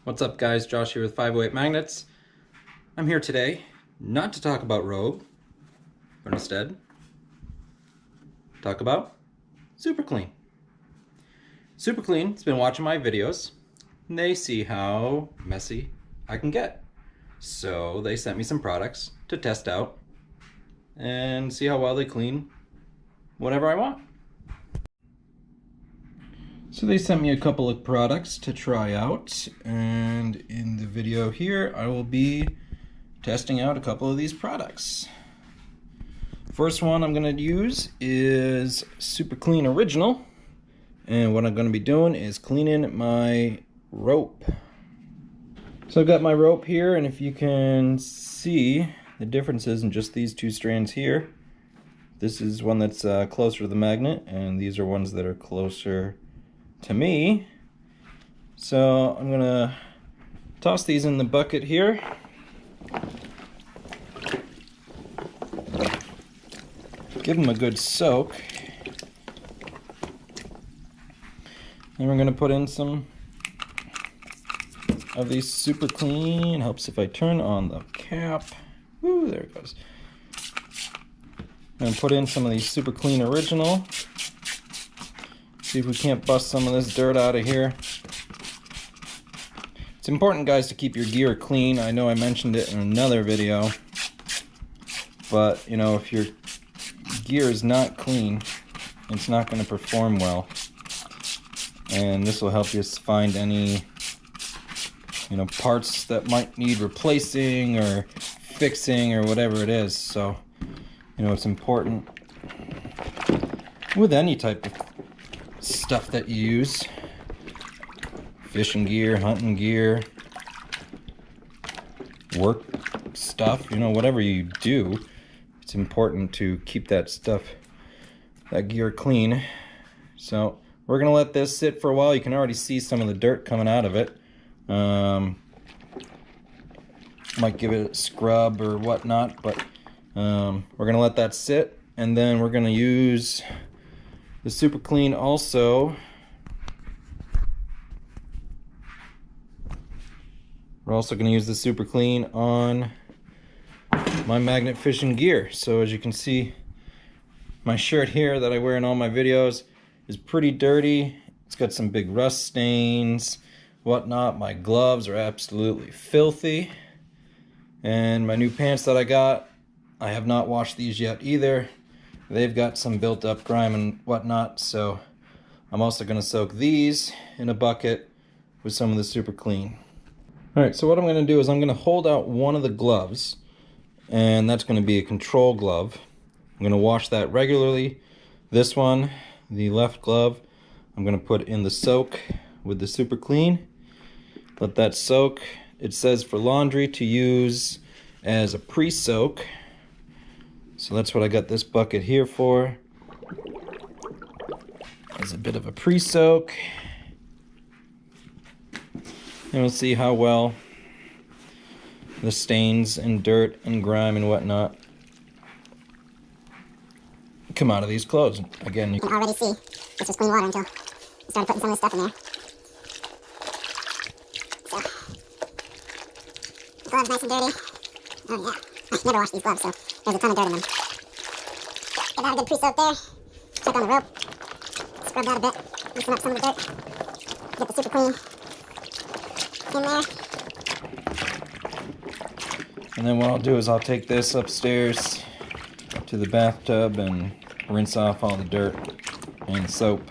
What's up guys, Josh here with 508 Magnets. I'm here today not to talk about Rogue, but instead talk about Super Clean. Super Clean's been watching my videos and they see how messy I can get. So they sent me some products to test out and see how well they clean whatever I want. So they sent me a couple of products to try out, and in the video here I will be testing out a couple of these products. First one I'm going to use is Super Clean Original, and what I'm going to be doing is cleaning my rope. So I've got my rope here, and if you can see the differences in just these two strands here, this is one that's closer to the magnet, and these are ones that are closer to me. So I'm gonna toss these in the bucket here. Give them a good soak. And we're gonna put in some of these Super Clean. Helps if I turn on the cap. Woo, there it goes. I'm gonna put in some of these Super Clean Original. See if we can't bust some of this dirt out of here. It's important, guys, to keep your gear clean. I know I mentioned it in another video, but you know, if your gear is not clean, it's not going to perform well. And this will help you find any, you know, parts that might need replacing or fixing or whatever it is. So, you know, it's important with any type of stuff that you use, fishing gear, hunting gear, work stuff, you know, whatever you do, it's important to keep that stuff, that gear clean. So we're gonna let this sit for a while. You can already see some of the dirt coming out of it. Might give it a scrub or whatnot, but we're gonna let that sit, and then we're gonna use the Super Clean also. We're also going to use the Super Clean on my magnet fishing gear. So as you can see, my shirt here that I wear in all my videos is pretty dirty. It's got some big rust stains, whatnot. My gloves are absolutely filthy. And my new pants that I got, I have not washed these yet either. They've got some built up grime and whatnot, so I'm also going to soak these in a bucket with some of the Super Clean. Alright, so what I'm going to do is I'm going to hold out one of the gloves, and that's going to be a control glove. I'm going to wash that regularly. This one, the left glove, I'm going to put in the soak with the Super Clean. Let that soak. It says for laundry to use as a pre-soak. So that's what I got this bucket here for. As a bit of a pre-soak. And we'll see how well the stains and dirt and grime and whatnot come out of these clothes. Again, you can already see this was clean water until I started putting some of this stuff in there. So, gloves nice and dirty. Oh yeah, I never washed these gloves, so there's a ton of dirt in them. Get that a good pre-soak there. Check on the rope. Scrub that a bit. Loosen up some of the dirt. Get the Super Clean in there. And then what I'll do is I'll take this upstairs to the bathtub and rinse off all the dirt and soap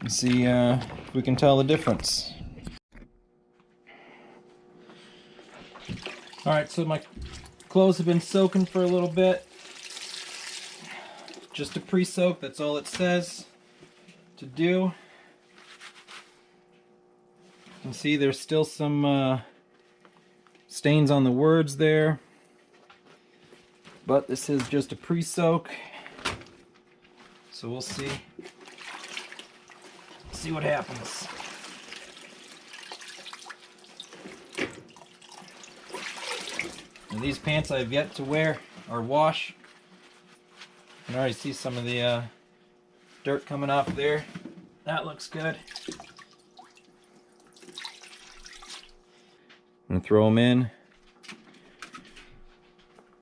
and see if we can tell the difference. Alright, so my clothes have been soaking for a little bit. Just a pre-soak, that's all it says to do. You can see there's still some stains on the words there, but this is just a pre-soak, so we'll see what happens. And these pants I've yet to wear or wash. You can already see some of the dirt coming off there. That looks good. I'm gonna throw them in.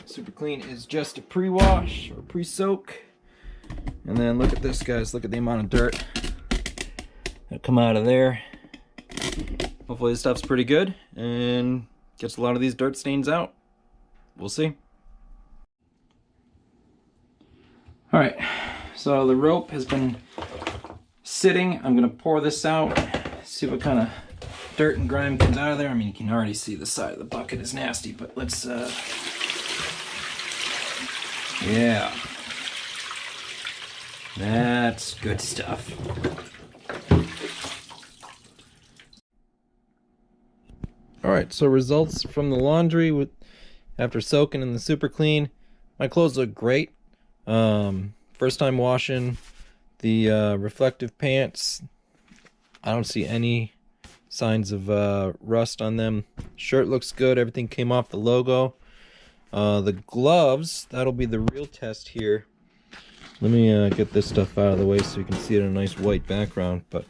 Super Clean is just a pre-wash or pre-soak. And then look at this, guys. Look at the amount of dirt that come out of there. Hopefully this stuff's pretty good and gets a lot of these dirt stains out. We'll see. All right, so the rope has been sitting. I'm gonna pour this out, see what kind of dirt and grime comes out of there. I mean, you can already see the side of the bucket is nasty, but let's, yeah. That's good stuff. All right, so results from the laundry after soaking in the Super Clean. My clothes look great. First time washing the reflective pants. I don't see any signs of rust on them. Shirt looks good. Everything came off the logo. The gloves, that'll be the real test here. Let me get this stuff out of the way so you can see it in a nice white background. But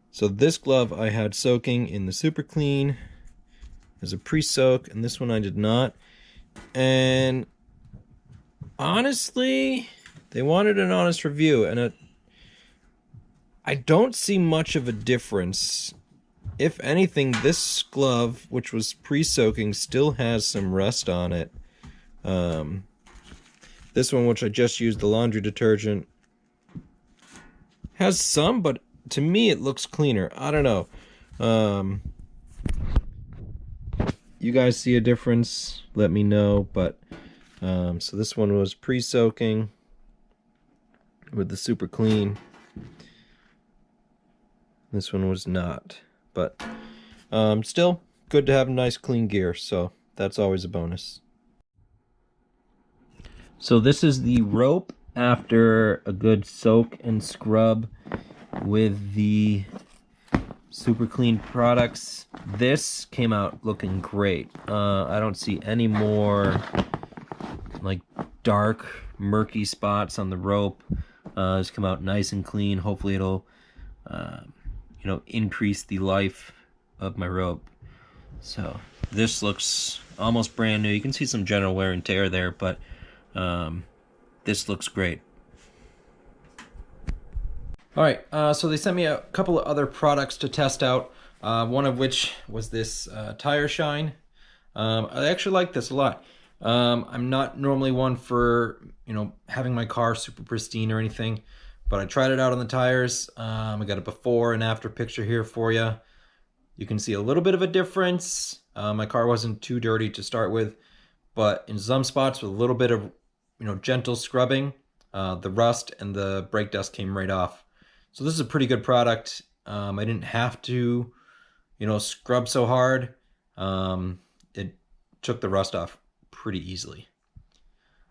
so this glove I had soaking in the Super Clean as a pre-soak, and this one I did not. And honestly, they wanted an honest review, and I don't see much of a difference. If anything, this glove, which was pre-soaking, still has some rust on it. This one, which I just used the laundry detergent, has some, but to me it looks cleaner. I don't know. You guys see a difference? Let me know. But so this one was pre-soaking with the Super Clean. This one was not. But still good to have nice clean gear, so that's always a bonus. So this is the rope after a good soak and scrub with the Super Clean products. This came out looking great. I don't see any more like dark, murky spots on the rope. It's come out nice and clean. Hopefully it'll you know, increase the life of my rope. So this looks almost brand new. You can see some general wear and tear there, but this looks great. All right, so they sent me a couple of other products to test out. One of which was this tire shine. I actually like this a lot. I'm not normally one for, you know, having my car super pristine or anything, but I tried it out on the tires. I got a before and after picture here for you. You can see a little bit of a difference. My car wasn't too dirty to start with, but in some spots with a little bit of, you know, gentle scrubbing, the rust and the brake dust came right off. So this is a pretty good product. I didn't have to, you know, scrub so hard. It took the rust off pretty easily.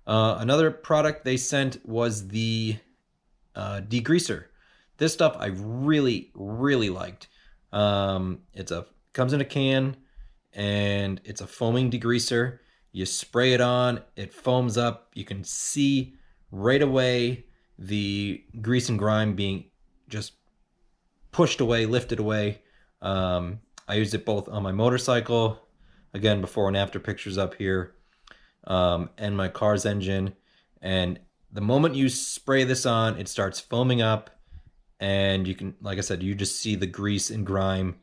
Another product they sent was the Degreaser. This stuff I really liked. Comes in a can, and it's a foaming degreaser. You spray it on, it foams up. You can see right away the grease and grime being just pushed away, lifted away. I used it both on my motorcycle, again, before and after pictures up here, and my car's engine. And the moment you spray this on, it starts foaming up, and you can, like I said, you just see the grease and grime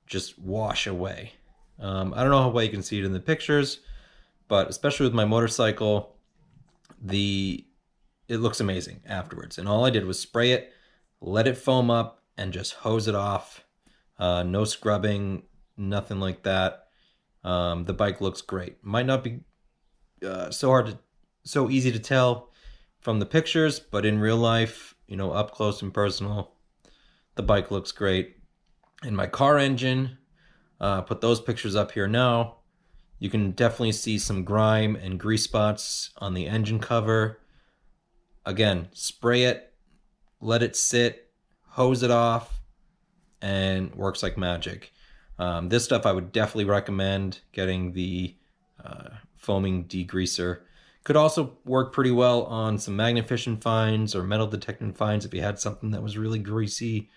just wash away. I don't know how well you can see it in the pictures, but especially with my motorcycle, it looks amazing afterwards. And all I did was spray it, let it foam up, and just hose it off. No scrubbing, nothing like that. The bike looks great. Might not be so easy to tell from the pictures, but in real life, you know, up close and personal, the bike looks great. And my car engine, put those pictures up here now. You can definitely see some grime and grease spots on the engine cover. Again, spray it, let it sit, hose it off, and works like magic. This stuff I would definitely recommend getting the foaming degreaser. Could also work pretty well on some magnet fishing fines or metal detecting fines if you had something that was really greasy,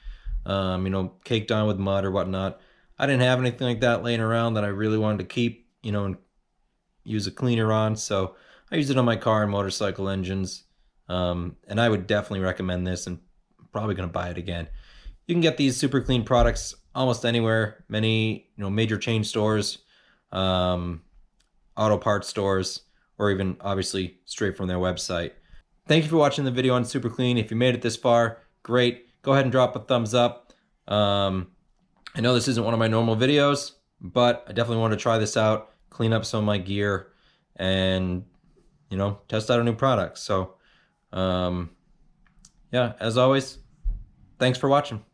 you know, caked on with mud or whatnot. I didn't have anything like that laying around that I really wanted to keep, you know, and use a cleaner on, so I use it on my car and motorcycle engines. And I would definitely recommend this, and I'm probably going to buy it again. You can get these super clean products almost anywhere, many major chain stores, auto parts stores, or even obviously straight from their website. Thank you for watching the video on Super Clean. If you made it this far, great. Go ahead and drop a thumbs up. I know this isn't one of my normal videos, but I definitely want to try this out, clean up some of my gear, and test out a new product. So yeah, as always, thanks for watching.